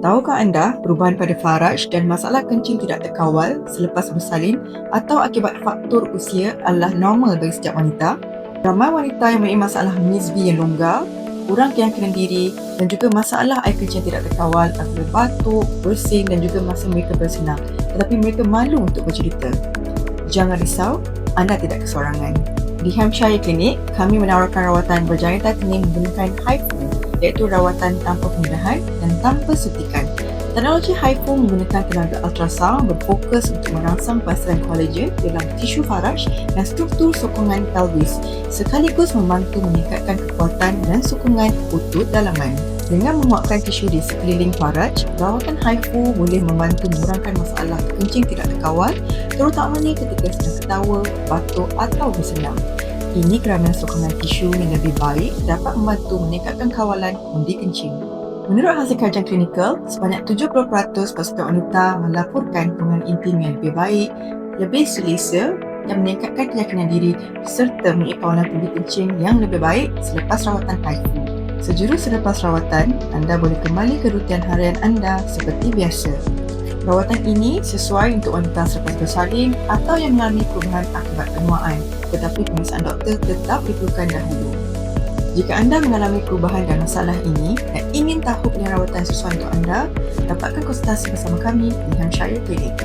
Tahukah anda perubahan pada faraj dan masalah kencing tidak terkawal selepas bersalin atau akibat faktor usia adalah normal bagi setiap wanita? Ramai wanita yang mempunyai masalah misbi yang longgar, kurang keyakinan diri dan juga masalah air kencing tidak terkawal apabila batuk, bersin dan juga masa mereka bersenam. Tetapi mereka malu untuk bercerita. Jangan risau, anda tidak kesorangan. Di Hampshire Clinic, kami menawarkan rawatan berjaya titanium menggunakan HIFU, iaitu rawatan tanpa pemindahan dan tanpa suntikan. Teknologi HIFU menggunakan tenaga ultrasound berfokus untuk merangsang pelaksanaan kolagen dalam tisu faraj dan struktur sokongan pelvis, sekaligus membantu meningkatkan kekuatan dan sokongan otot dalaman. Dengan menguatkan tisu di sekeliling faraj, rawatan HIFU boleh membantu mengurangkan masalah kencing tidak terkawal, terutamanya ketika sedang ketawa, batuk atau bersenam. Ini kerana sokongan tisu yang lebih baik dapat membantu meningkatkan kawalan undi kencing. Menurut hasil kajian klinikal, sebanyak 70% pasukan wanita melaporkan hubungan intim yang lebih baik, lebih selesa dan meningkatkan keyakinan diri serta mempunyai kawalan undi kencing yang lebih baik selepas rawatan HIFU. Sejurus selepas rawatan, anda boleh kembali ke rutian harian anda seperti biasa. Rawatan ini sesuai untuk wanita selepas bersalin atau yang mengalami perubahan akibat penuaan, tetapi pemeriksaan doktor tetap diperlukan dahulu. Jika anda mengalami perubahan dan masalah ini dan ingin tahu pilihan rawatan sesuai untuk anda, dapatkan konsultasi bersama kami di Hampshire Clinic.